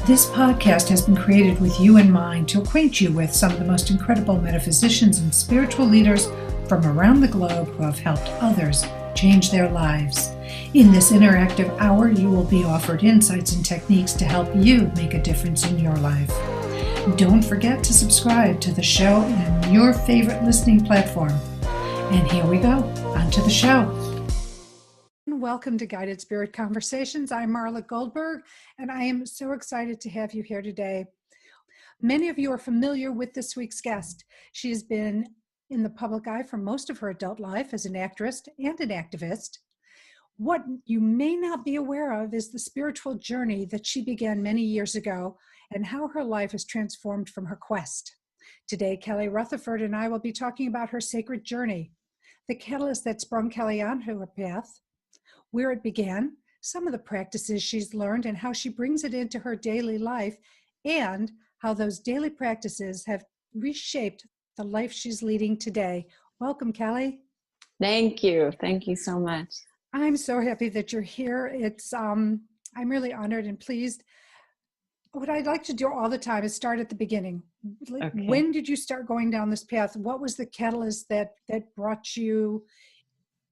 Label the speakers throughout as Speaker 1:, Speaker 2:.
Speaker 1: This podcast has been created with you in mind to acquaint you with some of the most incredible metaphysicians and spiritual leaders from around the globe who have helped others change their lives. In this interactive hour, you will be offered insights and techniques to help you make a difference in your life. Don't forget to subscribe to the show on your favorite listening platform. And here we go, on to the show. Welcome to Guided Spirit Conversations. I'm Marla Goldberrg, and I am so excited to have you here today. Many of you are familiar with this week's guest. She has been in the public eye for most of her adult life as an actress and an activist. What you may not be aware of is the spiritual journey that she began many years ago and how her life has transformed from her quest. Today, Kelly Rutherford and I will be talking about her sacred journey, the catalyst that sprung Kelly onto her path, where it began, some of the practices she's learned and how she brings it into her daily life, and how those daily practices have reshaped the life she's leading today. Welcome, Kelly.
Speaker 2: Thank you. Thank you so much.
Speaker 1: I'm so happy that you're here. I'm really honored and pleased. What I'd like to do all the time is start at the beginning.
Speaker 2: Okay.
Speaker 1: When did you start going down this path? What was the catalyst that brought you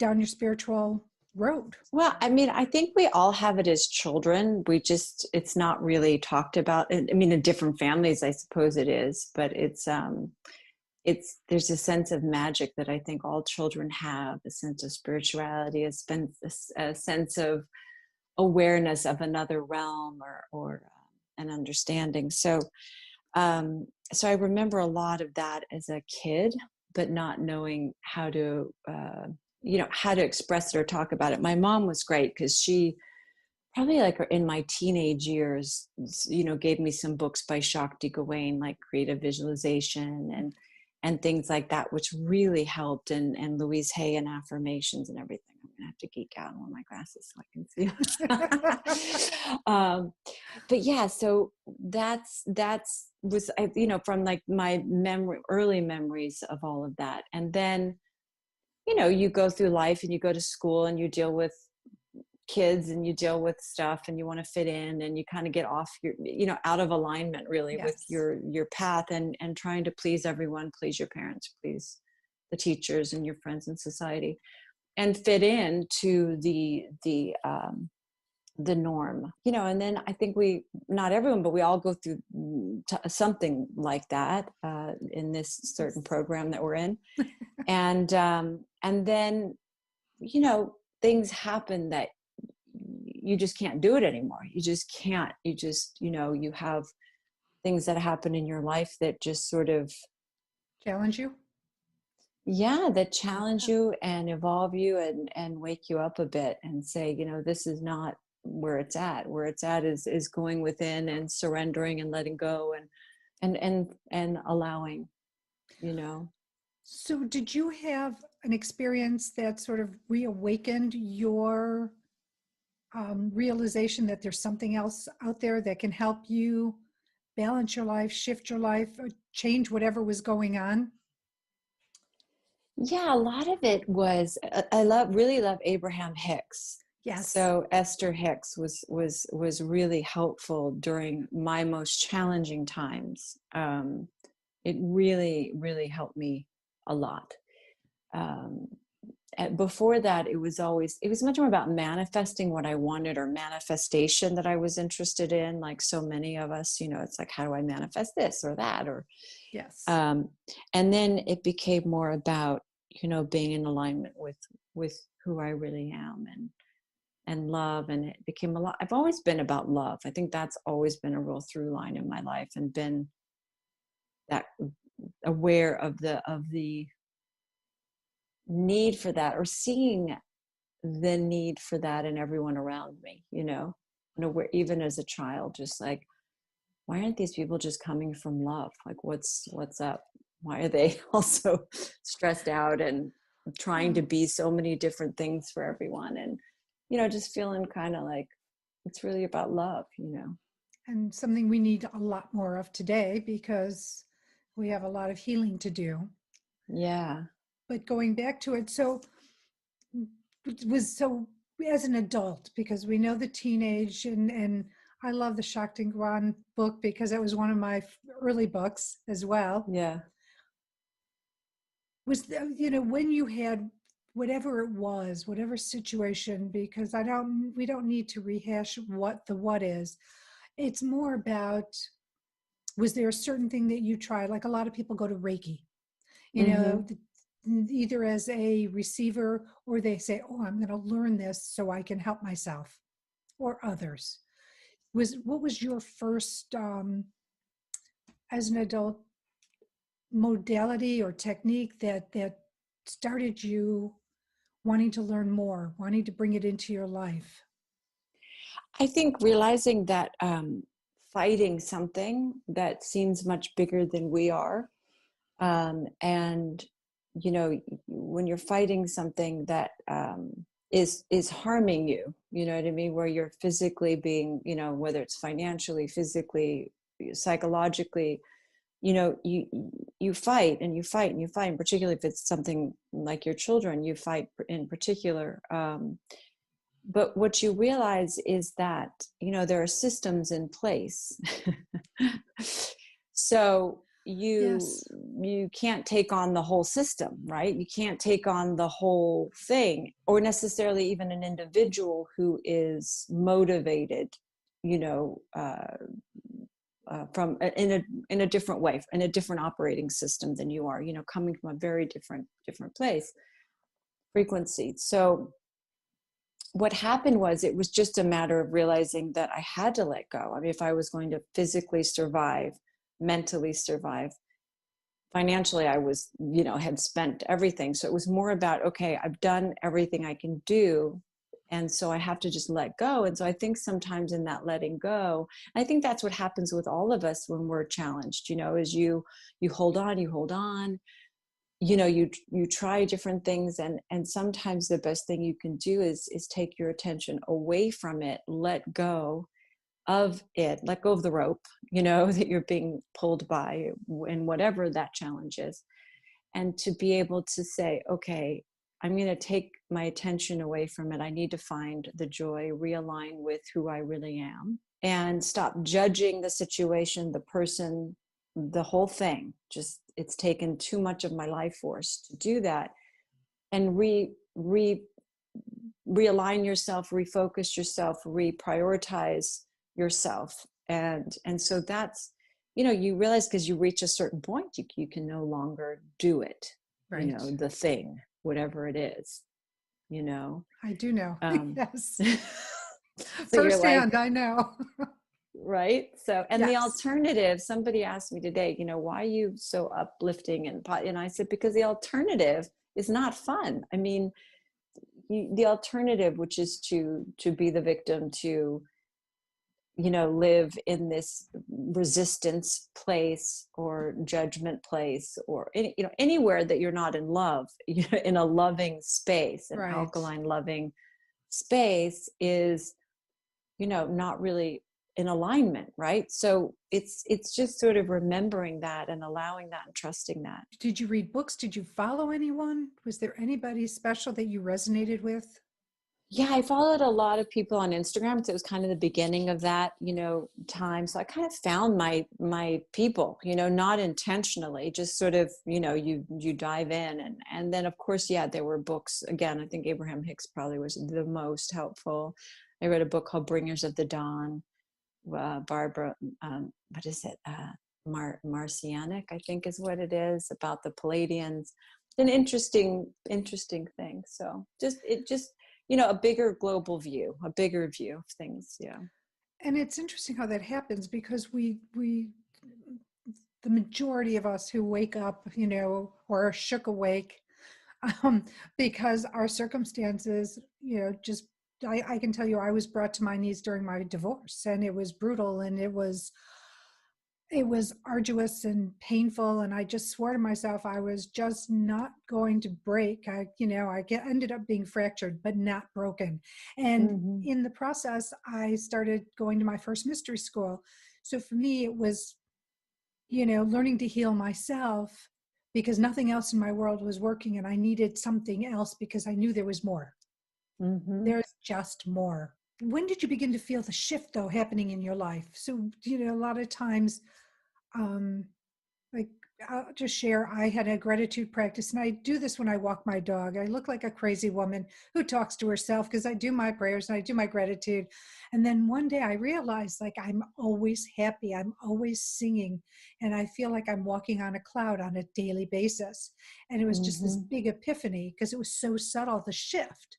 Speaker 1: down your spiritual road?
Speaker 2: Well, I think we all have it as children. It's not really talked about. In different families, I suppose it is, but there's a sense of magic that I think all children have, a sense of spirituality, a sense of awareness of another realm or an understanding. So I remember a lot of that as a kid, but not knowing how to express it or talk about it. My mom was great because she probably in my teenage years, gave me some books by Shakti Gawain, like creative visualization and things like that, which really helped, and Louise Hay and affirmations and everything. I'm gonna have to geek out on my glasses so I can see. But yeah, so that's from like my early memories of all of that. And then, you go through life and you go to school and you deal with kids and you deal with stuff and you want to fit in and you kind of get off your, out of alignment really. Yes. With your path and trying to please everyone, please your parents, please the teachers and your friends in society, and fit in to the norm, and then I think not everyone, but we all go through something like that in this certain program that we're in. And then, things happen that you just can't do it anymore. You just can't. You have things that happen in your life that just sort of
Speaker 1: challenge you.
Speaker 2: Yeah, that challenge you and evolve you and wake you up a bit and say, this is not where it's at. Where it's at is going within and surrendering and letting go and allowing,
Speaker 1: So did you have an experience that sort of reawakened your realization that there's something else out there that can help you balance your life, shift your life, or change whatever was going on?
Speaker 2: Yeah, a lot of it was, I really love Abraham Hicks.
Speaker 1: Yes.
Speaker 2: So Esther Hicks was really helpful during my most challenging times. It really, really helped me a lot. Before that, it was much more about manifesting what I wanted, or manifestation that I was interested in. Like so many of us, it's like, how do I manifest this or that? Or
Speaker 1: yes.
Speaker 2: And then it became more about, being in alignment with who I really am and love. And it became a lot. I've always been about love. I think that's always been a real through line in my life, and been that aware of the need for that, or seeing the need for that in everyone around me, where even as a child, just like, why aren't these people just coming from love? Like, what's up? Why are they also stressed out and trying to be so many different things for everyone? And, just feeling kind of like it's really about love,
Speaker 1: And something we need a lot more of today, because we have a lot of healing to do.
Speaker 2: Yeah.
Speaker 1: But going back to it, so as an adult, because we know the teenage and I love the Shakti Gawain book because it was one of my early books as well.
Speaker 2: Yeah.
Speaker 1: Was when you had whatever it was, whatever situation, because we don't need to rehash what is. It's more about, was there a certain thing that you tried? Like a lot of people go to Reiki,
Speaker 2: Mm-hmm.
Speaker 1: either as a receiver, or they say, oh, I'm going to learn this so I can help myself or others. What was your first, as an adult, modality or technique that started you wanting to learn more, wanting to bring it into your life?
Speaker 2: I think realizing that fighting something that seems much bigger than we are, and when you're fighting something that is harming you, you know what I mean, where you're physically being, whether it's financially, physically, psychologically, you fight and you fight and you fight, and particularly if it's something like your children, you fight in particular. But what you realize is that, there are systems in place. So
Speaker 1: Yes.
Speaker 2: you can't take on the whole system, right? You can't take on the whole thing, or necessarily even an individual who is motivated, from in a different way, in a different operating system than you are, coming from a very different place, frequency. So what happened was, it was just a matter of realizing that I had to let go. I mean, if I was going to physically survive, mentally survive, financially, I was, had spent everything. So it was more about, okay, I've done everything I can do. And so I have to just let go. And so I think sometimes in that letting go, I think that's what happens with all of us when we're challenged, is you hold on, you try different things, and sometimes the best thing you can do is take your attention away from it, let go of it, let go of the rope, that you're being pulled by, in whatever that challenge is, and to be able to say, okay, I'm going to take my attention away from it. I need to find the joy, realign with who I really am, and stop judging the situation, the person, the whole thing. Just, it's taken too much of my life force to do that. And realign yourself, refocus yourself, reprioritize yourself. And so that's, you realize, because you reach a certain point, you can no longer do it,
Speaker 1: Right.
Speaker 2: the thing, whatever it is,
Speaker 1: I do know.
Speaker 2: um,
Speaker 1: Yes.
Speaker 2: so you're like,
Speaker 1: Firsthand, I know.
Speaker 2: right. So, and the
Speaker 1: Yes.
Speaker 2: alternative, somebody asked me today, why are you so uplifting? And I said, because the alternative is not fun. I mean, the alternative, which is to be the victim, to live in this resistance place or judgment place, or anywhere that you're not in love, in a loving space, an
Speaker 1: Right.
Speaker 2: alkaline loving space, is not really in alignment, right? So it's just sort of remembering that and allowing that and trusting that.
Speaker 1: Did you read books? Did you follow anyone? Was there anybody special that you resonated with?
Speaker 2: Yeah, I followed a lot of people on Instagram. So it was kind of the beginning of that, time. So I kind of found my people, not intentionally, just sort of, you dive in. And then of course, yeah, there were books. Again, I think Abraham Hicks probably was the most helpful. I read a book called Bringers of the Dawn. Barbara, what is it? Marcianic, I think is what it is, about the Palladians. It's an interesting thing. So a bigger global view, a bigger view of things. Yeah.
Speaker 1: And it's interesting how that happens, because we the majority of us who wake up, or are shook awake, because our circumstances, just, I can tell you, I was brought to my knees during my divorce, and it was brutal, and it was arduous and painful. And I just swore to myself I was just not going to break. Ended up being fractured, but not broken. And
Speaker 2: Mm-hmm.
Speaker 1: in the process, I started going to my first mystery school. So for me, it was, learning to heal myself, because nothing else in my world was working, and I needed something else, because I knew there was more.
Speaker 2: Mm-hmm.
Speaker 1: There's just more. when did you begin to feel the shift though happening in your life? So, a lot of times, um, like I'll just share, I had a gratitude practice, and I do this when I walk my dog. I look like a crazy woman who talks to herself because I do my prayers and I do my gratitude. And then one day I realized, like, I'm always happy. I'm always singing. And I feel like I'm walking on a cloud on a daily basis. And it was just this big epiphany because it was so subtle, the shift.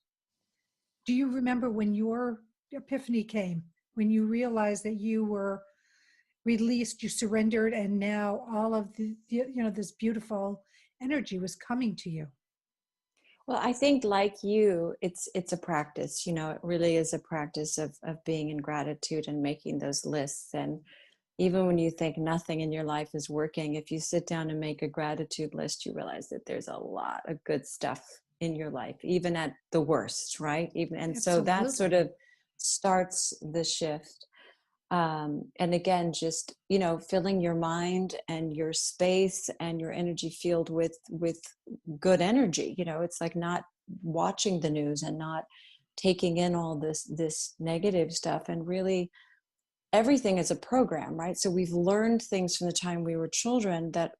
Speaker 1: Do you remember when your epiphany came, when you realized that you were released, you surrendered, and now all of this beautiful energy was coming to you?
Speaker 2: Well, I think like you, it's a practice, it really is a practice of being in gratitude and making those lists. And even when you think nothing in your life is working, if you sit down and make a gratitude list, you realize that there's a lot of good stuff in your life, even at the worst, right? So that
Speaker 1: Absolutely.
Speaker 2: sort of starts the shift. And again, just filling your mind and your space and your energy field with good energy. It's like not watching the news and not taking in all this negative stuff, and really everything is a program, right? So we've learned things from the time we were children that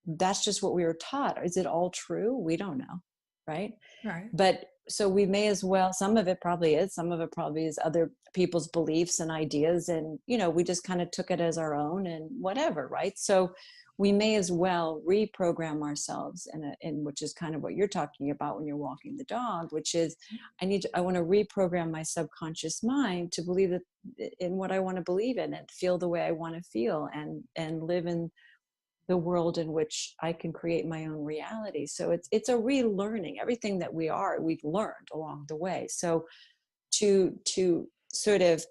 Speaker 2: that's just what we were taught. Is it all true? We don't know, right?
Speaker 1: Right.
Speaker 2: But so we may as well, some of it probably is, some of it probably is other people's beliefs and ideas, and we just kind of took it as our own and whatever, right? So we may as well reprogram ourselves, in which is kind of what you're talking about when you're walking the dog, which is I want to reprogram my subconscious mind to believe that in what I want to believe in, and feel the way I want to feel, and live in the world in which I can create my own reality. So it's a relearning. Everything that we've learned along the way. So to sort of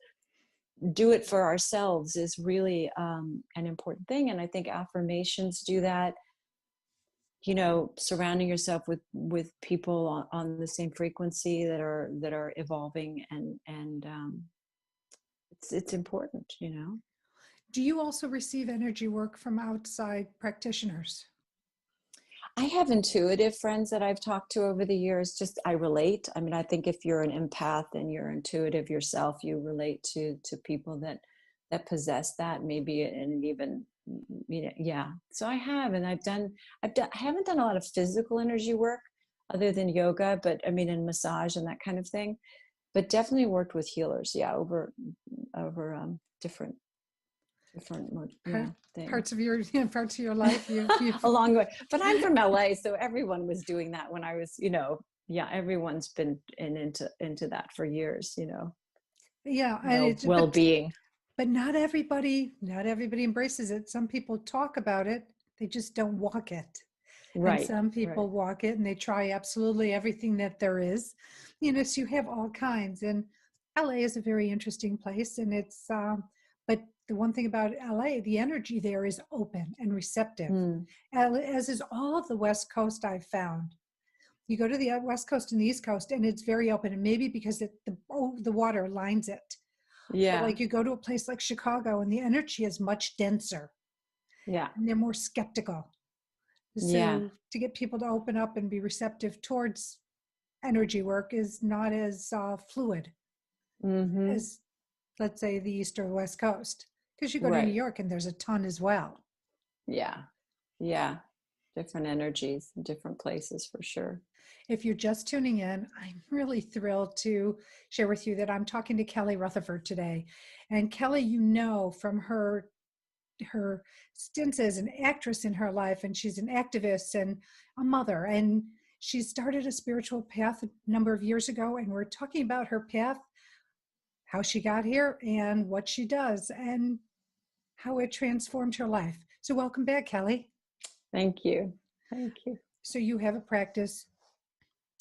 Speaker 2: do it for ourselves is really an important thing. And I think affirmations do that. Surrounding yourself with people on the same frequency that are evolving, and it's important.
Speaker 1: Do you also receive energy work from outside practitioners?
Speaker 2: I have intuitive friends that I've talked to over the years. Just I relate. I mean, I think if you're an empath and you're intuitive yourself, you relate to people that possess that, maybe, and even yeah. So I have, and I haven't done a lot of physical energy work other than yoga, but I mean, and massage and that kind of thing. But definitely worked with healers, yeah, over different things
Speaker 1: Parts of your parts of your life you've
Speaker 2: along the way. But I'm from LA, so everyone was doing that when I was, yeah, everyone's been into that for years,
Speaker 1: yeah, and it's
Speaker 2: well-being.
Speaker 1: But not everybody embraces it. Some people talk about it, they just don't walk it. And
Speaker 2: Right.
Speaker 1: some people walk it and they try absolutely everything that there is. So you have all kinds. And LA is a very interesting place. And it's, but the one thing about LA, the energy there is open and receptive, as is all of the West Coast I've found. You go to the West Coast and the East Coast, and it's very open. And maybe because the water lines it.
Speaker 2: Yeah.
Speaker 1: But like you go to a place like Chicago and the energy is much denser.
Speaker 2: Yeah.
Speaker 1: And they're more skeptical. So to get people to open up and be receptive towards energy work is not as fluid as, let's say, the East or West Coast. Because you go to New York and there's a ton as well.
Speaker 2: Yeah. Yeah. Different energies, different places for sure.
Speaker 1: If you're just tuning in, I'm really thrilled to share with you that I'm talking to Kelly Rutherford today. And Kelly, from her stints as an actress in her life, and she's an activist and a mother, and she started a spiritual path a number of years ago, and we're talking about her path, how she got here and what she does and how it transformed her life. So welcome back, Kelly.
Speaker 2: Thank you.
Speaker 1: So you have a practice,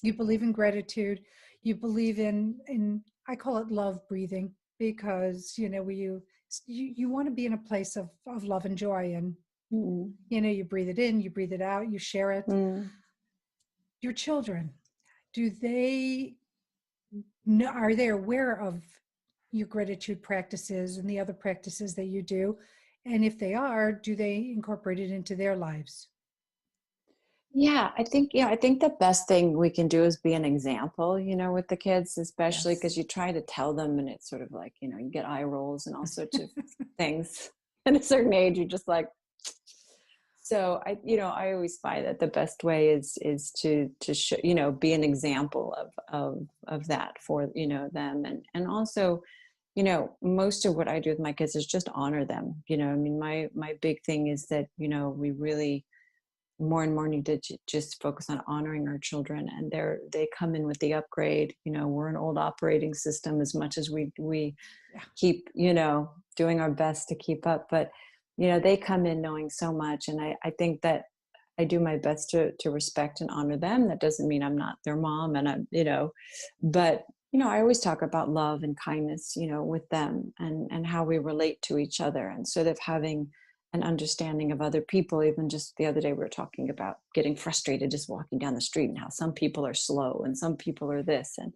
Speaker 1: you believe in gratitude, you believe in I call it love breathing, because you want to be in a place of love and joy, and you breathe it in, you breathe it out, you share it. Your children, are they aware of your gratitude practices and the other practices that you do? And if they are, do they incorporate it into their lives?
Speaker 2: Yeah, I think the best thing we can do is be an example, with the kids, especially
Speaker 1: Yes.
Speaker 2: because you try to tell them and it's sort of like, you get eye rolls and all sorts of things. At a certain age, you're just like, so I always find that the best way is to show, be an example of that for, them. And also, most of what I do with my kids is just honor them. I mean, my big thing is that, we really more and more need to just focus on honoring our children, and they come in with the upgrade. We're an old operating system as much as we
Speaker 1: Yeah.
Speaker 2: keep doing our best to keep up, but they come in knowing so much, and I think that I do my best to respect and honor them. That doesn't mean I'm not their mom, and I'm but I always talk about love and kindness with them, and how we relate to each other, and sort of having an understanding of other people. Even just the other day, we were talking about getting frustrated just walking down the street, and how some people are slow and some people are this. And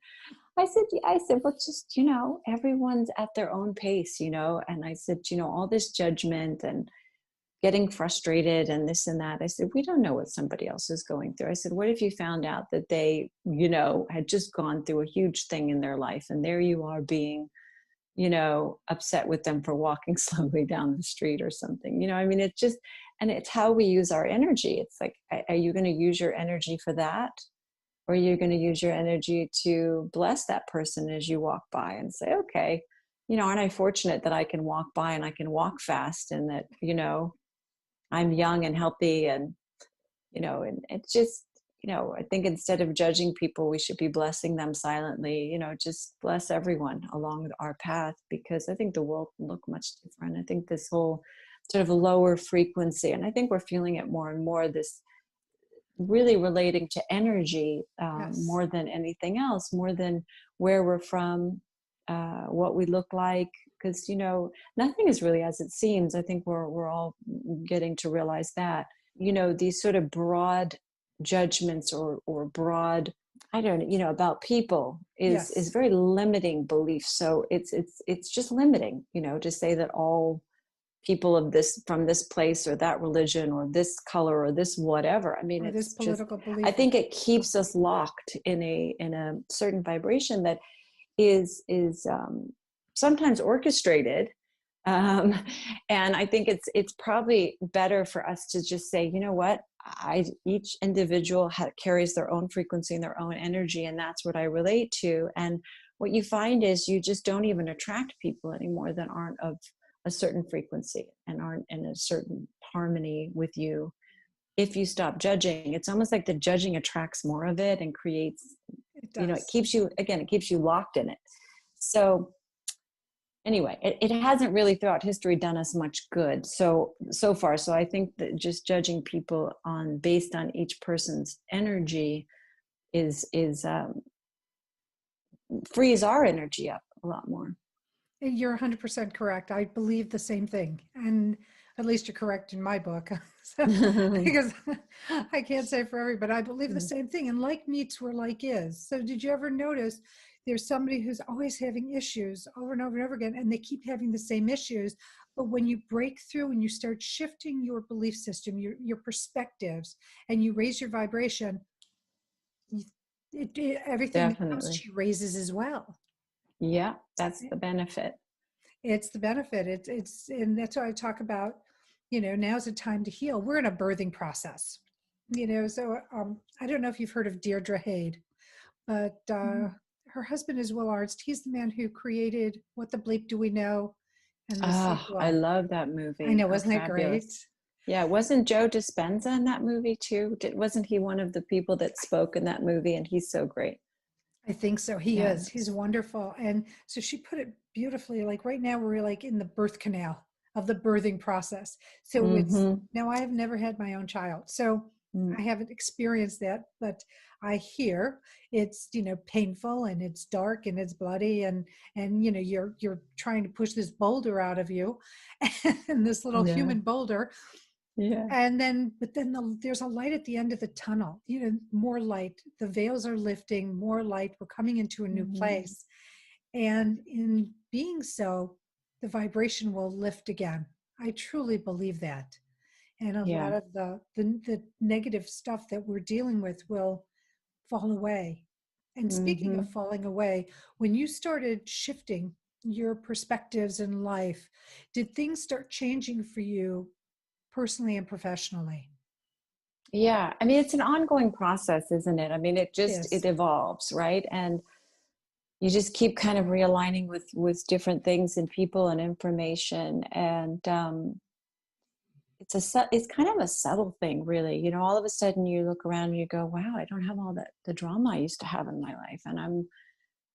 Speaker 2: I said, well, just, everyone's at their own pace, and I said, all this judgment and getting frustrated and this and that. I said, we don't know what somebody else is going through. I said, what if you found out that they, had just gone through a huge thing in their life, and there you are being, upset with them for walking slowly down the street or something. I mean, it's just, and it's how we use our energy. It's like, are you going to use your energy for that? Or are you going to use your energy to bless that person as you walk by and say, okay, aren't I fortunate that I can walk by and I can walk fast, and that, I'm young and healthy, and it's just, I think instead of judging people, we should be blessing them silently. Just bless everyone along our path, because I think the world will look much different. I think this whole sort of lower frequency, and I think we're feeling it more and more, this really relating to energy,
Speaker 1: Yes.
Speaker 2: more than anything else, more than where we're from, what we look like, because nothing is really as it seems. I think we're all getting to realize that these sort of broad judgments, or broad, I don't know, about people is
Speaker 1: Yes.
Speaker 2: very limiting belief. So it's just limiting, to say that all people of this, from this place or that religion or this color or this whatever. I mean,
Speaker 1: Or this
Speaker 2: it's just,
Speaker 1: political
Speaker 2: I
Speaker 1: belief.
Speaker 2: think it keeps us locked in a certain vibration that is sometimes orchestrated. um, and I think it's probably better for us to just say, you know what, each individual carries their own frequency and their own energy, and that's what I relate to. And what you find is you just don't even attract people anymore that aren't of a certain frequency and aren't in a certain harmony with you. If you stop judging, it's almost like the judging attracts more of it and creates,
Speaker 1: It
Speaker 2: it
Speaker 1: does.
Speaker 2: keeps you, again, it keeps you locked in it. So anyway, it hasn't really throughout history done us much good so far. So I think that just judging people based on each person's energy is frees our energy up a lot more.
Speaker 1: You're 100% correct. I believe the same thing. And at least you're correct in my book. So, because I can't say for everybody, but I believe the same thing. And like meets where like is. So did you ever notice there's somebody who's always having issues over and over and over again, and they keep having the same issues? But when you break through and you start shifting your belief system, your perspectives, and you raise your vibration, everything that comes
Speaker 2: Definitely.
Speaker 1: to you raises as well.
Speaker 2: Yeah, that's the benefit.
Speaker 1: It's the benefit. And that's why I talk about, now's the time to heal. We're in a birthing process, so I don't know if you've heard of Deirdre Haid, but her husband is Will Arnst. He's the man who created What the Bleep Do We Know and the
Speaker 2: I
Speaker 1: sequel.
Speaker 2: love that
Speaker 1: I
Speaker 2: movie.
Speaker 1: know,
Speaker 2: How
Speaker 1: wasn't it great?
Speaker 2: fabulous. Yeah, wasn't Joe Dispenza in that movie too? Wasn't he one of the people that spoke in that movie? And he's so great.
Speaker 1: I think so. He
Speaker 2: Yeah.
Speaker 1: is. He's wonderful. And so she put it beautifully. Like right now, we're like in the birth canal of the birthing process. So it's
Speaker 2: Mm-hmm.
Speaker 1: now I have never had my own child. So I haven't experienced that, but I hear it's, painful and it's dark and it's bloody and you're trying to push this boulder out of you and this little
Speaker 2: Yeah.
Speaker 1: human boulder.
Speaker 2: Yeah.
Speaker 1: And then there's a light at the end of the tunnel, more light. The veils are lifting, more light. We're coming into a new
Speaker 2: Mm-hmm.
Speaker 1: place. And in being so, the vibration will lift again. I truly believe that. and a lot
Speaker 2: Yeah.
Speaker 1: of the negative stuff that we're dealing with will fall away. And speaking of
Speaker 2: Mm-hmm.
Speaker 1: falling away, when you started shifting your perspectives in life, did things start changing for you personally and professionally?
Speaker 2: Yeah. I mean, it's an ongoing process, isn't it? I mean,
Speaker 1: It
Speaker 2: it
Speaker 1: is.
Speaker 2: evolves, right? And you just keep kind of realigning with different things and people and information. And it's kind of a subtle thing, really. You know, all of a sudden you look around and you go, wow, I don't have all that the drama I used to have in my life. And I'm,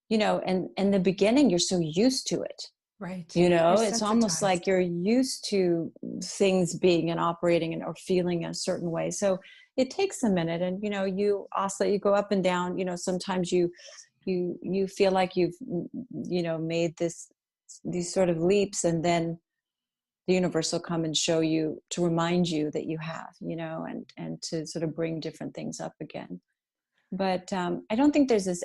Speaker 2: you know, and in the beginning, you're so used to it.
Speaker 1: Right.
Speaker 2: You
Speaker 1: You're
Speaker 2: know, it's almost like
Speaker 1: sensitized.
Speaker 2: you're used to things being and operating and or feeling a certain way. So it takes a minute, and you know, you also you go up and down. You know, sometimes you feel like you've you know made these sort of leaps, and then the universe will come and show you to remind you that you have, you know, and to sort of bring different things up again. But I don't think there's this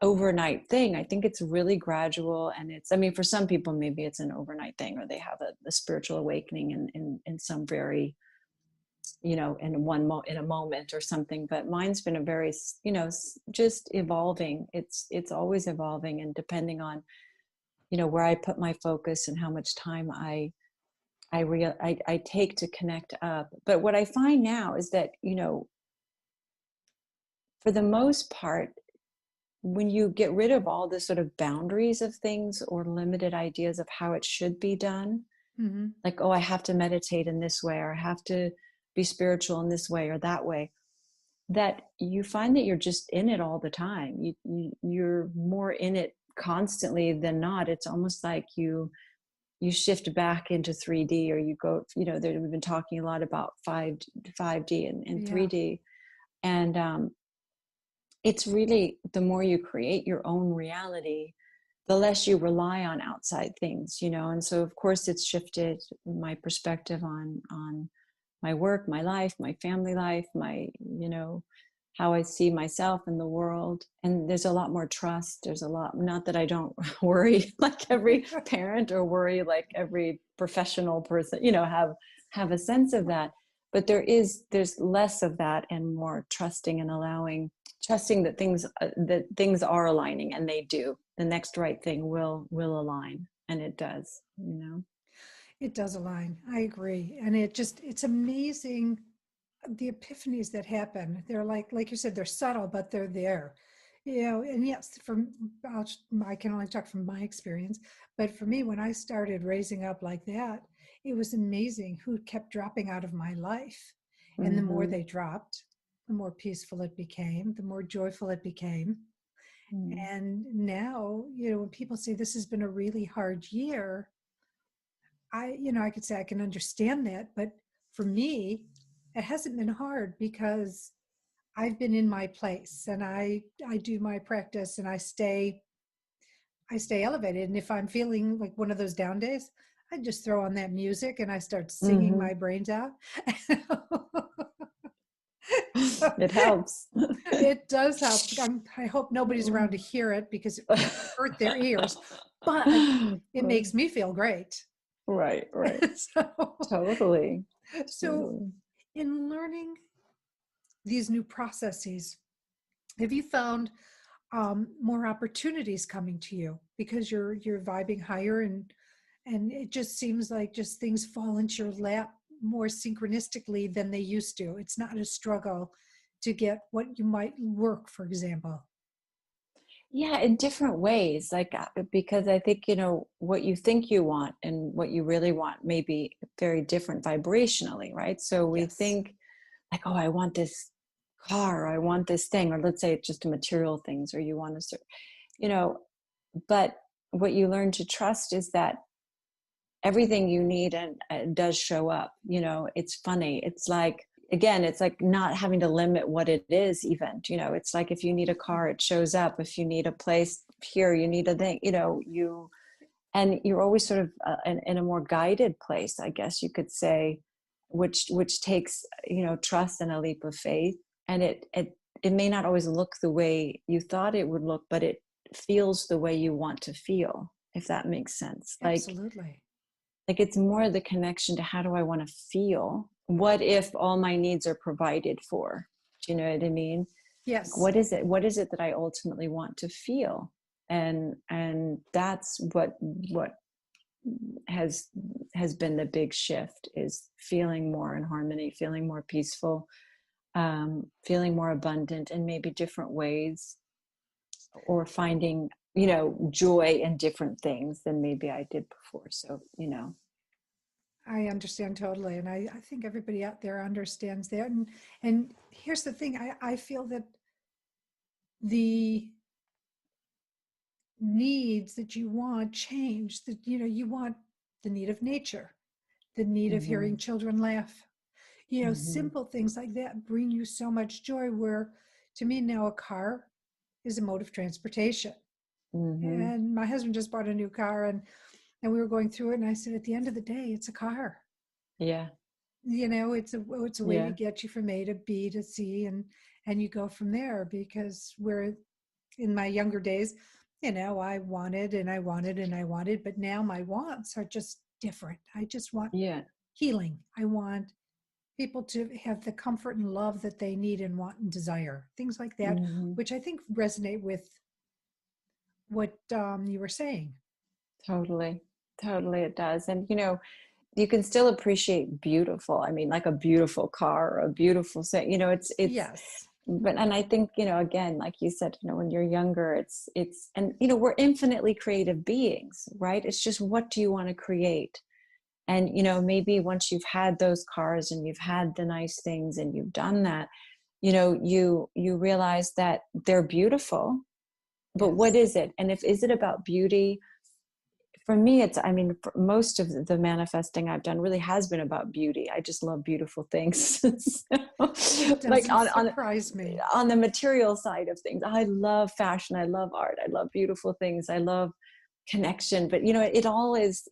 Speaker 2: overnight thing. I think it's really gradual, and it's, I mean, for some people maybe it's an overnight thing, or they have a spiritual awakening in some very, you know, in a moment or something. But mine's been a very, you know, just evolving. It's always evolving, and depending on, you know, where I put my focus and how much time I take to connect up. But what I find now is that, you know, for the most part, when you get rid of all the sort of boundaries of things or limited ideas of how it should be done,
Speaker 1: Hmm.
Speaker 2: like, oh, I have to meditate in this way, or I have to be spiritual in this way or that way, that you find that you're just in it all the time. You're more in it constantly than not. It's almost like you shift back into 3D, or you go, you know, we've been talking a lot about 5D and
Speaker 1: Yeah.
Speaker 2: 3D. And it's really, the more you create your own reality, the less you rely on outside things, you know. And so of course it's shifted my perspective on my work, my life, my family life, my, you know, how I see myself in the world. And there's a lot more trust. There's a lot, not that I don't worry like every parent, or worry like every professional person, you know, have a sense of that. But there's less of that, and more trusting and trusting that things are aligning, and they do. The next right thing will align, and it does, you know.
Speaker 1: It does align. I agree. And it's amazing the epiphanies that happen. They're like you said, they're subtle, but they're there. You know, and yes, I can only talk from my experience, but for me, when I started raising up like that, it was amazing who kept dropping out of my life. And the more
Speaker 2: Mm-hmm.
Speaker 1: they dropped, the more peaceful it became, the more joyful it became.
Speaker 2: Mm.
Speaker 1: And now, you know, when people say this has been a really hard year, I could say I can understand that, but for me, it hasn't been hard because I've been in my place, and I do my practice, and I stay elevated. And if I'm feeling like one of those down days, I just throw on that music and I start singing
Speaker 2: Mm-hmm.
Speaker 1: my brains out.
Speaker 2: It helps.
Speaker 1: It does help. I hope nobody's around to hear it because it would hurt their ears, but it makes me feel great.
Speaker 2: Right, right.
Speaker 1: so,
Speaker 2: Totally.
Speaker 1: so
Speaker 2: Totally.
Speaker 1: in learning these new processes, have you found more opportunities coming to you because you're vibing higher, and it just seems like just things fall into your lap more synchronistically than they used to. It's not a struggle to get what you might work, for example.
Speaker 2: Yeah, in different ways. Like, because I think, you know, what you think you want and what you really want may be very different vibrationally, right? So we
Speaker 1: Yes.
Speaker 2: think, like, oh, I want this car, or I want this thing, or let's say it's just material things, or you want to, you know, but what you learn to trust is that everything you need and does show up. You know, it's funny. It's like, again, it's like not having to limit what it is, even, you know. It's like, if you need a car, it shows up. If you need a place here, you need a thing, you know, and you're always sort of in a more guided place, I guess you could say, which takes, you know, trust and a leap of faith. And it may not always look the way you thought it would look, but it feels the way you want to feel, if that makes sense. Like,
Speaker 1: Absolutely.
Speaker 2: Like it's more the connection to how do I want to feel? What if all my needs are provided for? Do you know what I mean? Like,
Speaker 1: Yes.
Speaker 2: what is it that I ultimately want to feel? And that's what has been the big shift, is feeling more in harmony, feeling more peaceful, feeling more abundant in maybe different ways, or finding, joy in different things than maybe I did before. So,
Speaker 1: I understand totally. And I think everybody out there understands that. And here's the thing, I feel that the needs that you want change, that, you want the need of nature, the need of
Speaker 2: mm-hmm,
Speaker 1: hearing children laugh,
Speaker 2: mm-hmm,
Speaker 1: simple things like that bring you so much joy, where to me now a car is a mode of transportation.
Speaker 2: mm-hmm,
Speaker 1: And my husband just bought a new car, and we were going through it, and I said, at the end of the day, it's a car.
Speaker 2: yeah,
Speaker 1: It's a way to
Speaker 2: yeah,
Speaker 1: get you from A to B to C, and you go from there. Because we're in my younger days, I wanted and I wanted and I wanted, but now my wants are just different. I just want
Speaker 2: yeah,
Speaker 1: healing. I want people to have the comfort and love that they need and want and desire, things like that,
Speaker 2: mm-hmm.
Speaker 1: which I think resonate with what you were saying.
Speaker 2: Totally, totally, it does. And you can still appreciate beautiful. I mean, like a beautiful car or a beautiful set. It's.
Speaker 1: Yes.
Speaker 2: But and I think, again, like you said, when you're younger, it's and we're infinitely creative beings, right? It's just, what do you want to create? And maybe once you've had those cars and you've had the nice things and you've done that, you realize that they're beautiful, but what
Speaker 1: Yes.
Speaker 2: is it? And if is it about beauty? For me, I mean, for most of the manifesting I've done really has been about beauty. I just love beautiful things.
Speaker 1: It
Speaker 2: Like
Speaker 1: doesn't surprise me.
Speaker 2: on the material side of things, I love fashion, I love art, I love beautiful things, I love connection. But it all is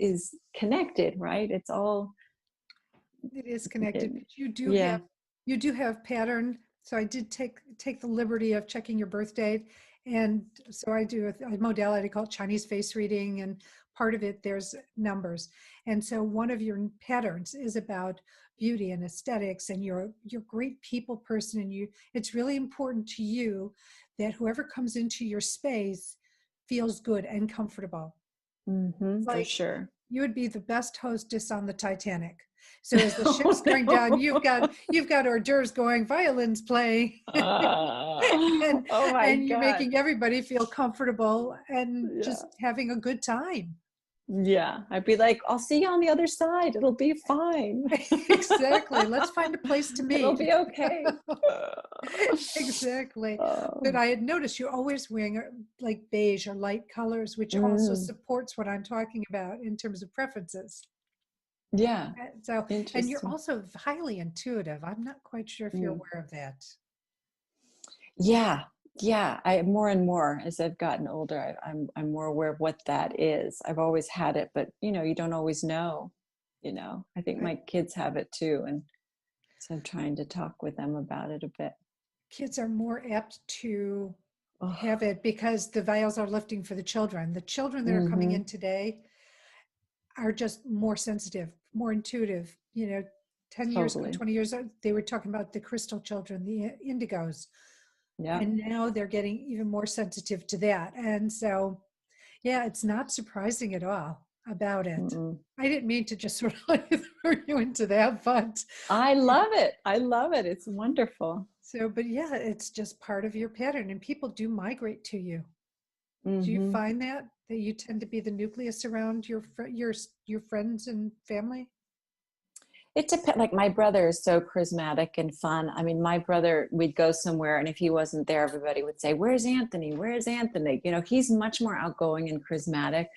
Speaker 2: connected, right? It's all.
Speaker 1: It is connected,
Speaker 2: it,
Speaker 1: but
Speaker 2: yeah.
Speaker 1: you do have pattern. So I did take the liberty of checking your birth date. And so I do a modality called Chinese face reading, and part of it there's numbers. And so one of your patterns is about beauty and aesthetics, and you're a great people person, and it's really important to you that whoever comes into your space feels good and comfortable.
Speaker 2: Mm-hmm, for
Speaker 1: Like,
Speaker 2: sure.
Speaker 1: you would be the best hostess on the Titanic. So as the ship's
Speaker 2: Oh
Speaker 1: going down,
Speaker 2: no.
Speaker 1: you've got hors d'oeuvres going, violins playing, and
Speaker 2: Oh my
Speaker 1: you're
Speaker 2: God.
Speaker 1: making everybody feel comfortable and
Speaker 2: Yeah.
Speaker 1: just having a good time.
Speaker 2: Yeah. I'd be like, I'll see you on the other side. It'll be fine.
Speaker 1: Exactly. Let's find a place to
Speaker 2: It'll
Speaker 1: meet.
Speaker 2: be okay.
Speaker 1: Exactly. But
Speaker 2: Oh.
Speaker 1: I had noticed you're always wearing like beige or light colors, which also
Speaker 2: Mm,
Speaker 1: supports what I'm talking about in terms of preferences.
Speaker 2: yeah.
Speaker 1: So, and you're
Speaker 2: Interesting.
Speaker 1: also highly intuitive. I'm not quite sure if you're
Speaker 2: Mm.
Speaker 1: aware of that.
Speaker 2: Yeah. Yeah. I more and more as I've gotten older, I'm more aware of what that is. I've always had it, but you don't always know. I think
Speaker 1: I,
Speaker 2: my kids have it too, and so I'm trying to talk with them about it a bit.
Speaker 1: Kids are more apt to
Speaker 2: Oh.
Speaker 1: have it because the veils are lifting for the children. The children that are coming
Speaker 2: Mm-hmm.
Speaker 1: in today are just more sensitive, more intuitive. 10 years ago,
Speaker 2: Totally.
Speaker 1: 20 years ago, they were talking about the crystal children, the indigos.
Speaker 2: Yeah.
Speaker 1: And now they're getting even more sensitive to that. And so, yeah, it's not surprising at all about it.
Speaker 2: Mm-mm.
Speaker 1: I didn't mean to just sort of like throw you into that, but
Speaker 2: I love it. I love it. It's wonderful.
Speaker 1: but yeah, it's just part of your pattern, and people do migrate to you. Do you
Speaker 2: Mm-hmm.
Speaker 1: find that you tend to be the nucleus around your friends and family?
Speaker 2: It depends. Like my brother is so charismatic and fun. I mean, my brother, we'd go somewhere, and if he wasn't there, everybody would say, "Where's Anthony? Where's Anthony?" He's much more outgoing and charismatic.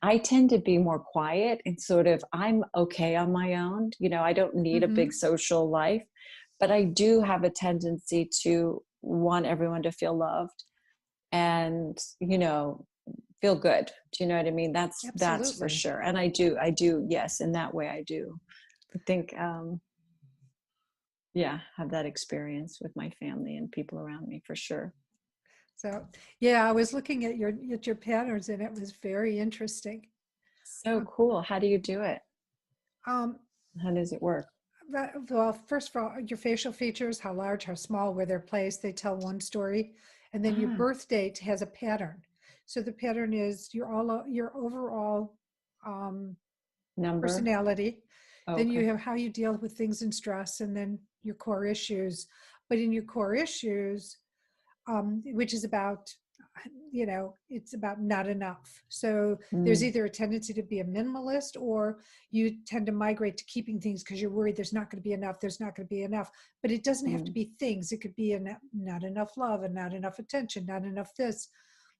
Speaker 2: I tend to be more quiet and sort of, I'm okay on my own. I don't need a big
Speaker 1: Mm-hmm.
Speaker 2: social life, but I do have a tendency to want everyone to feel loved and, feel good. Do you know what I mean? That's for
Speaker 1: Absolutely.
Speaker 2: sure. And I do, yes, in that way I do. I think, yeah, have that experience with my family and people around me for sure.
Speaker 1: So, yeah, I was looking at your patterns, and it was very interesting.
Speaker 2: So
Speaker 1: Uh,
Speaker 2: cool. How do you do it?
Speaker 1: Um,
Speaker 2: How does it work?
Speaker 1: well, first of all, your facial features, how large, how small, where they're placed, they tell one story. And then your
Speaker 2: Ah,
Speaker 1: birth date has a pattern. So the pattern is your overall um,
Speaker 2: number.
Speaker 1: personality.
Speaker 2: Oh,
Speaker 1: Then you
Speaker 2: okay.
Speaker 1: have how you deal with things in stress, and then your core issues. But in your core issues, which is about, it's about not enough. So there's
Speaker 2: Mm,
Speaker 1: either a tendency to be a minimalist, or you tend to migrate to keeping things because you're worried there's not going to be enough, there's not going to be enough. But it doesn't have to
Speaker 2: mm.
Speaker 1: be things. It could be not enough love and not enough attention, not enough this.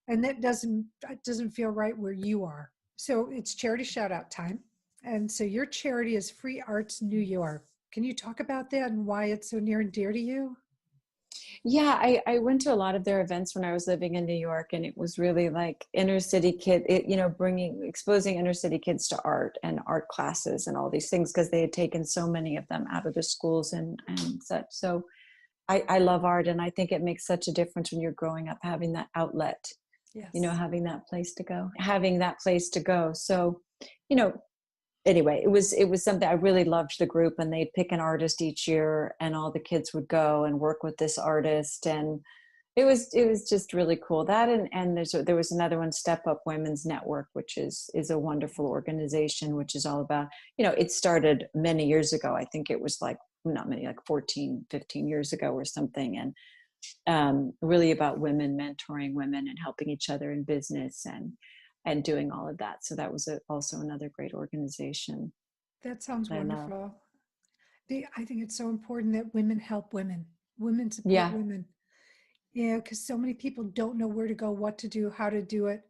Speaker 1: And it doesn't feel right where you are. So it's charity shout out time. And so your charity is Free Arts New York. Can you talk about that and why it's so near and dear to you?
Speaker 2: Yeah, I went to a lot of their events when I was living in New York, and it was really like inner city exposing inner city kids to art and art classes and all these things, because they had taken so many of them out of the schools and such. So I love art, and I think it makes such a difference when you're growing up, having that outlet,
Speaker 1: Yes.
Speaker 2: having that place to go. So, you know, anyway, it was something. I really loved the group, and they'd pick an artist each year, and all the kids would go and work with this artist, and it was just really cool. That and there was another one, StepUp Women's Network, which is a wonderful organization, which is all about, it started many years ago. I think it was like not many, like 14, 15 years ago or something, and really about women mentoring women and helping each other in business and doing all of that. So that was also another great organization
Speaker 1: That sounds
Speaker 2: that I love.
Speaker 1: wonderful. I think it's so important that women help women, women support
Speaker 2: Yeah,
Speaker 1: women. Yeah, because so many people don't know where to go, what to do, how to do it.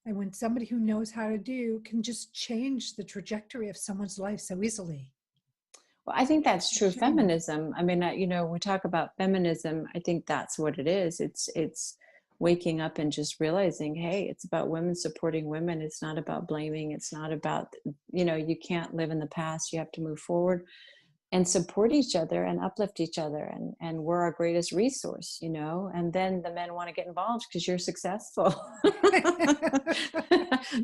Speaker 1: And when somebody who knows how to do can just change the trajectory of someone's life so easily.
Speaker 2: well, I think that's
Speaker 1: It's a
Speaker 2: true
Speaker 1: shame.
Speaker 2: feminism. I mean, we talk about feminism. I think that's what it is. It's waking up and just realizing, hey, it's about women supporting women. It's not about blaming. It's not about, you can't live in the past. You have to move forward and support each other and uplift each other, and we're our greatest resource, and then the men want to get involved because you're successful.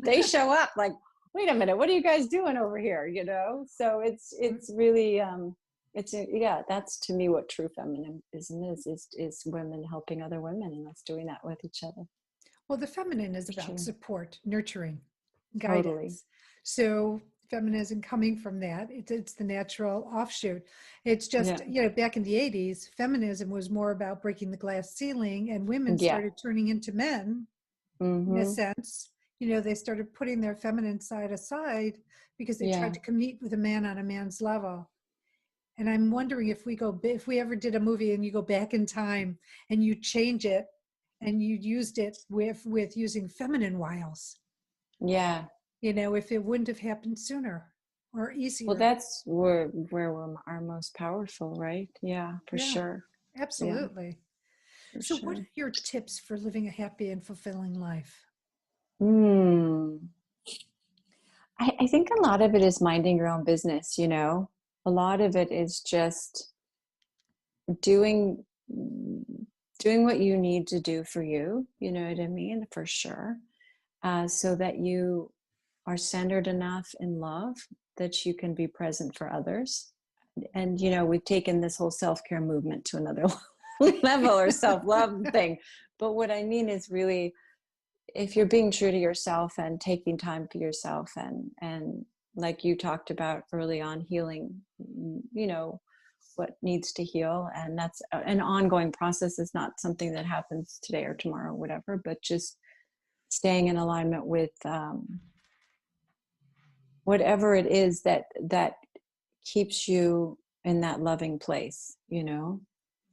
Speaker 2: They show up like, wait a minute, what are you guys doing over here, so it's really yeah, that's to me what true feminism is women helping other women, and us doing that with each other.
Speaker 1: Well, the feminine is
Speaker 2: For
Speaker 1: about
Speaker 2: sure.
Speaker 1: support, nurturing,
Speaker 2: Totally.
Speaker 1: guidance. So feminism coming from that, it's the natural offshoot. It's just,
Speaker 2: Yeah.
Speaker 1: back in the 80s, feminism was more about breaking the glass ceiling, and women
Speaker 2: Yeah.
Speaker 1: started turning into men in a
Speaker 2: Mm-hmm.
Speaker 1: sense. They started putting their feminine side aside because they tried
Speaker 2: Yeah.
Speaker 1: to compete with a man on a man's level. And I'm wondering if we ever did a movie and you go back in time and you change it and you used it with using feminine wiles,
Speaker 2: Yeah.
Speaker 1: if it wouldn't have happened sooner or
Speaker 2: Well,
Speaker 1: easier.
Speaker 2: that's where we're our most powerful, right? Yeah, for
Speaker 1: Yeah,
Speaker 2: sure. Yeah,
Speaker 1: absolutely.
Speaker 2: for
Speaker 1: So what
Speaker 2: sure.
Speaker 1: are your tips for living a happy and fulfilling life?
Speaker 2: Hmm. I think a lot of it is minding your own business, A lot of it is just doing doing what you need to do for you, you know what I mean? For sure. So that you are centered enough in love that you can be present for others. And we've taken this whole self-care movement to another level, or self-love thing. But what I mean is, really, if you're being true to yourself and taking time for yourself, and like you talked about early on, healing, what needs to heal, and that's an ongoing process. Is not something that happens today or tomorrow or whatever, but just staying in alignment with whatever it is that keeps you in that loving place,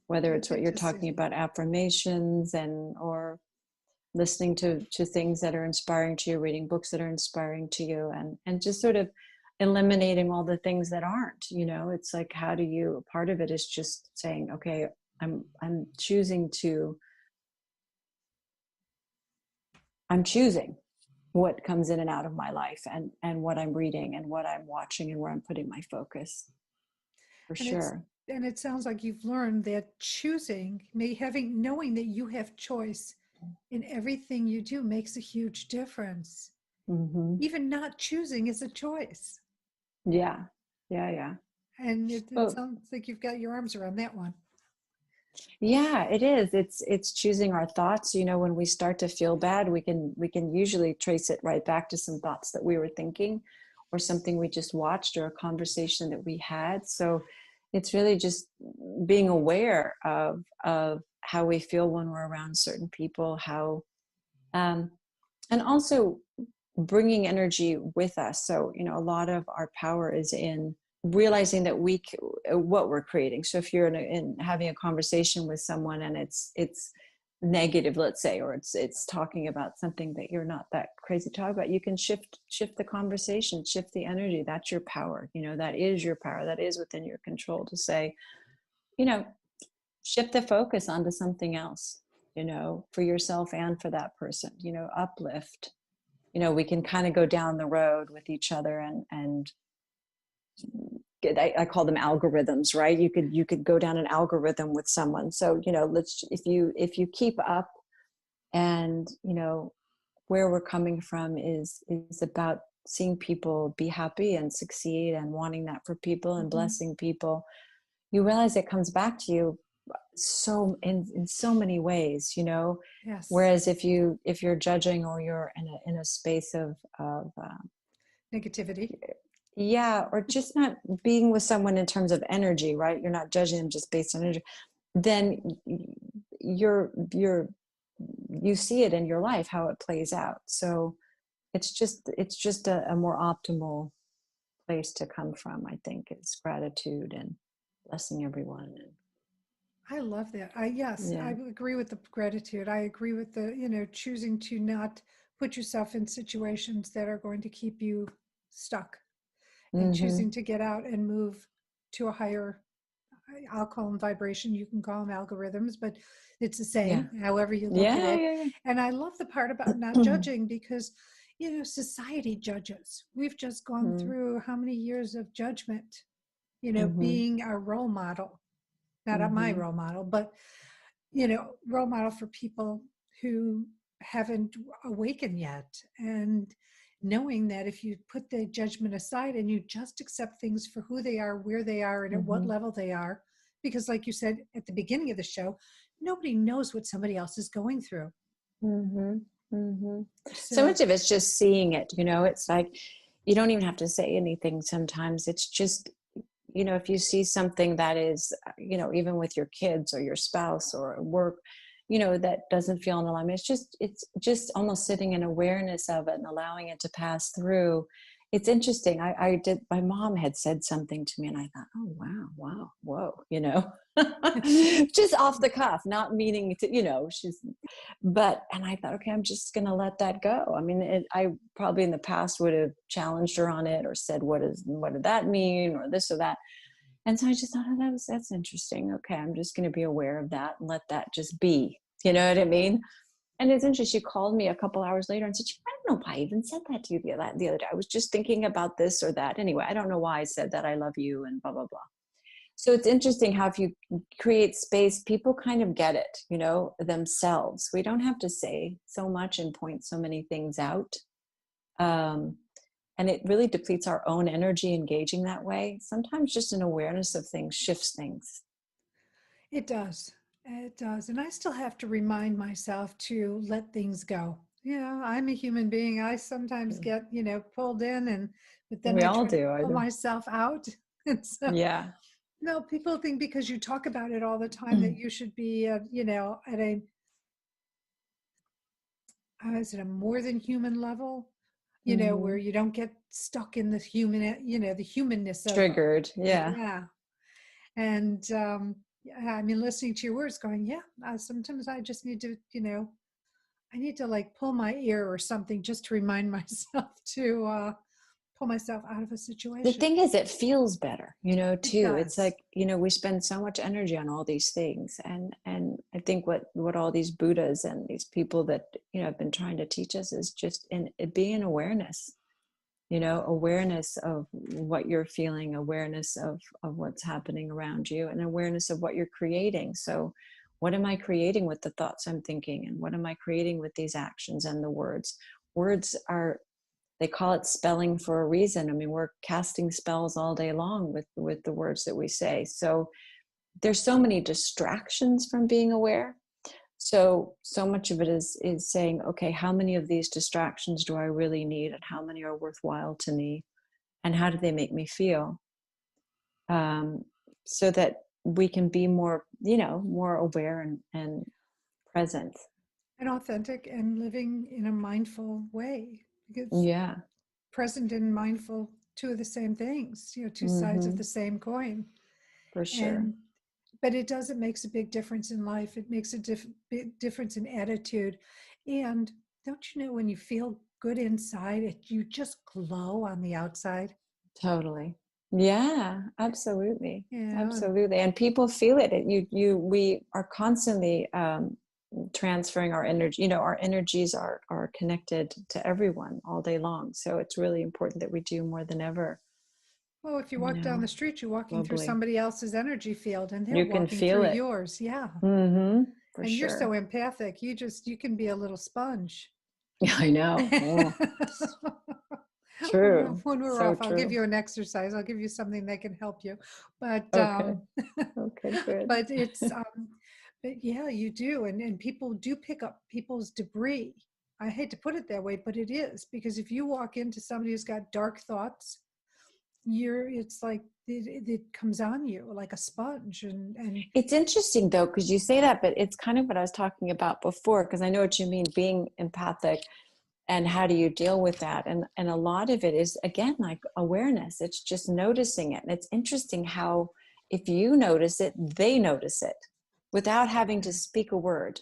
Speaker 2: whether
Speaker 1: Good,
Speaker 2: it's what
Speaker 1: good
Speaker 2: you're
Speaker 1: to see.
Speaker 2: talking about, affirmations, or listening to things that are inspiring to you, reading books that are inspiring to you, and just sort of eliminating all the things that aren't. It's like, how do you, part of it is just saying, okay, I'm choosing to, I'm choosing what comes in and out of my life, and what I'm reading and what I'm watching and where I'm putting my focus, for
Speaker 1: And it's
Speaker 2: sure.
Speaker 1: and it sounds like you've learned that knowing that you have choice in everything you do makes a huge difference.
Speaker 2: Hmm.
Speaker 1: Even not choosing is a choice.
Speaker 2: Yeah. Yeah.
Speaker 1: And it
Speaker 2: Well,
Speaker 1: sounds like you've got your arms around that one.
Speaker 2: yeah, it is. It's choosing our thoughts. When we start to feel bad, we can usually trace it right back to some thoughts that we were thinking, or something we just watched, or a conversation that we had. So it's really just being aware of how we feel when we're around certain people, how and also bringing energy with us. So, a lot of our power is in realizing that what we're creating. So if you're in having a conversation with someone and it's negative, let's say, or it's talking about something that you're not that crazy to talk about, you can shift the conversation, shift the energy. That's your power. That is your power. That is within your control to say, you know, shift the focus onto something else, for yourself and for that person, uplift. We can kind of go down the road with each other and I call them algorithms, right? You could go down an algorithm with someone. So, if you keep up, and, where we're coming from is about seeing people be happy and succeed and wanting that for people and blessing people, you realize it comes back to you so in so many ways,
Speaker 1: Yes.
Speaker 2: Whereas if you're judging, or you're in a space of
Speaker 1: Negativity.
Speaker 2: yeah, or just not being with someone in terms of energy, right? You're not judging them just based on energy. Then you see it in your life, how it plays out. So it's just a more optimal place to come from, I think, is gratitude and blessing everyone. And
Speaker 1: I love that. I
Speaker 2: yeah.
Speaker 1: agree with the gratitude. I agree with the, choosing to not put yourself in situations that are going to keep you stuck, and choosing to get out and move to a higher, I'll call them vibration. You can call them algorithms, but it's the same, however you look at it.
Speaker 2: Yeah.
Speaker 1: And I love the part about not judging, because, society judges. We've just gone through how many years of judgment, being a role model, not my role model, but, role model for people who haven't awakened yet. And knowing that if you put the judgment aside and you just accept things for who they are, where they are, and at what level they are, because like you said at the beginning of the show, nobody knows what somebody else is going through.
Speaker 2: So much of it's just seeing it, it's like, you don't even have to say anything sometimes. It's just, if you see something that is, even with your kids or your spouse or work, that doesn't feel in alignment, it's just almost sitting in awareness of it and allowing it to pass through. It's interesting. My mom had said something to me and I thought, oh, wow, whoa, just off the cuff, not meaning to, and I thought, okay, I'm just going to let that go. I mean, I probably in the past would have challenged her on it or said, what did that mean, or this or that. And so I just thought, oh, that's interesting. Okay, I'm just going to be aware of that and let that just be. You know what I mean? And it's interesting. She called me a couple hours later and said, I don't know why I even said that to you the other day. I was just thinking about this or that. Anyway, I don't know why I said that. I love you and blah, blah, blah. So it's interesting how if you create space, people kind of get it, themselves. We don't have to say so much and point so many things out. And it really depletes our own energy engaging that way. Sometimes just an awareness of things shifts things.
Speaker 1: It does. It does. And I still have to remind myself to let things go. I'm a human being. I sometimes get, pulled in, but then
Speaker 2: We
Speaker 1: I
Speaker 2: all
Speaker 1: try to
Speaker 2: do. I
Speaker 1: pull
Speaker 2: do.
Speaker 1: myself out. And so,
Speaker 2: Yeah.
Speaker 1: no, people think because you talk about it all the time that you should be, at a, is it a more than human level, where you don't get stuck in the human, the humanness of,
Speaker 2: Triggered. Yeah.
Speaker 1: yeah. And, I mean, listening to your words going, sometimes I just need to, I need to like pull my ear or something just to remind myself to pull myself out of a situation.
Speaker 2: The thing is, it feels better, too. It's
Speaker 1: does.
Speaker 2: like, we spend so much energy on all these things. And I think what all these Buddhas and these people that, have been trying to teach us is just being awareness, awareness of what you're feeling, awareness of what's happening around you, and awareness of what you're creating. So what am I creating with the thoughts I'm thinking? And what am I creating with these actions and the words? Words are they call it spelling for a reason. I mean, we're casting spells all day long with the words that we say. So there's so many distractions from being aware. So much of it is saying, okay, how many of these distractions do I really need, and how many are worthwhile to me, and how do they make me feel? So that we can be more, more aware and present.
Speaker 1: And authentic and living in a mindful way. Because
Speaker 2: Yeah.
Speaker 1: present and mindful, two of the same things, two sides of the same coin.
Speaker 2: For sure.
Speaker 1: But it does, it makes a big difference in life. It makes a big difference in attitude. And don't you know, when you feel good inside, you just glow on the outside?
Speaker 2: Totally. Yeah, absolutely.
Speaker 1: Yeah.
Speaker 2: Absolutely. And people feel it. We are constantly transferring our energy. Our energies are connected to everyone all day long. So it's really important that we do more than ever.
Speaker 1: Well, if you walk down the street, you're walking through
Speaker 2: globally.
Speaker 1: somebody else's energy field, and they're
Speaker 2: You can
Speaker 1: walking
Speaker 2: feel
Speaker 1: through
Speaker 2: it.
Speaker 1: yours. Yeah.
Speaker 2: Mm-hmm,
Speaker 1: and
Speaker 2: sure.
Speaker 1: You're so empathic. You can be a little sponge.
Speaker 2: Yeah, I know. Oh. True.
Speaker 1: When we're
Speaker 2: So
Speaker 1: off, I'll
Speaker 2: true.
Speaker 1: give you an exercise. I'll give you something that can help you. But
Speaker 2: okay. Okay, good.
Speaker 1: But it's but yeah, you do, and people do pick up people's debris. I hate to put it that way, but it is, because if you walk into somebody who's got dark thoughts, it's like it comes on you like a sponge. And
Speaker 2: it's interesting though, because you say that, but it's kind of what I was talking about before, because I know what you mean, being empathic. And how do you deal with that? And a lot of it is, again, like awareness. It's just noticing it. And it's interesting how if you notice it, they notice it without having to speak a word.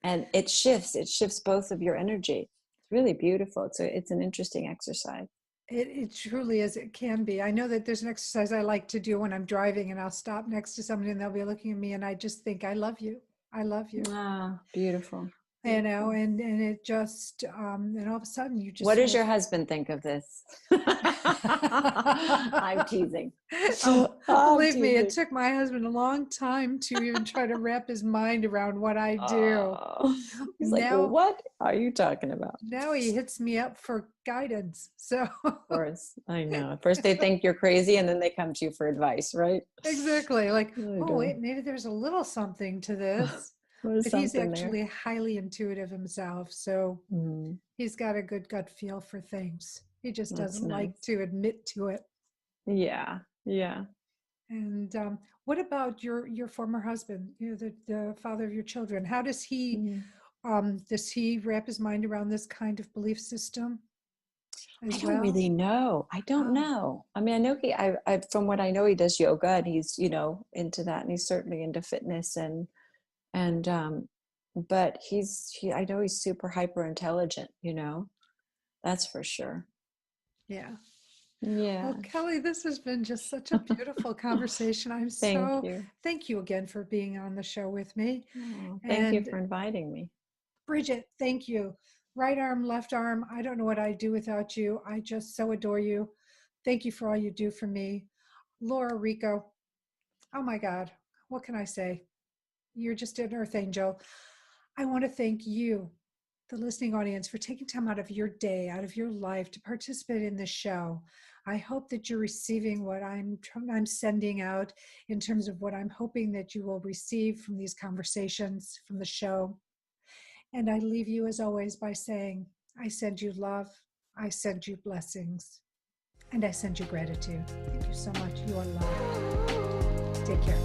Speaker 2: And it shifts both of your energy. It's really beautiful. It's an interesting exercise.
Speaker 1: It truly is. It can be. I know that there's an exercise I like to do when I'm driving, and I'll stop next to somebody and they'll be looking at me, and I just think, I love you. I love you.
Speaker 2: Ah, beautiful.
Speaker 1: And it just, and all of a sudden you just.
Speaker 2: What does your husband think of this? I'm teasing.
Speaker 1: Believe me, it took my husband a long time to even try to wrap his mind around what I do.
Speaker 2: He's like, well, what are you talking about?
Speaker 1: Now he hits me up for guidance. So
Speaker 2: of course, I know. First they think you're crazy, and then they come to you for advice, right?
Speaker 1: Exactly. Like, wait, maybe there's a little something to this. But he's actually highly intuitive himself. So he's got a good gut feel for things. He just doesn't like to admit to it.
Speaker 2: Yeah. Yeah.
Speaker 1: And what about your former husband, the father of your children? How does he wrap his mind around this kind of belief system?
Speaker 2: I don't really know. I don't know. I mean, I know I from what I know, he does yoga, and he's, into that, and he's certainly into fitness and but I know he's super hyper intelligent, that's for sure.
Speaker 1: Yeah.
Speaker 2: Yeah.
Speaker 1: Well, Kelly, this has been just such a beautiful conversation. Thank you again for being on the show with me.
Speaker 2: Oh, thank you for inviting me.
Speaker 1: Bridget, thank you. Right arm, left arm. I don't know what I'd do without you. I just so adore you. Thank you for all you do for me. Laura Rico. Oh my God. What can I say? You're just an earth angel. I want to thank you, the listening audience, for taking time out of your day, out of your life to participate in this show. I hope that you're receiving what I'm sending out in terms of what I'm hoping that you will receive from these conversations, from the show. And I leave you, as always, by saying, I send you love, I send you blessings, and I send you gratitude. Thank you so much. You are loved. Take care.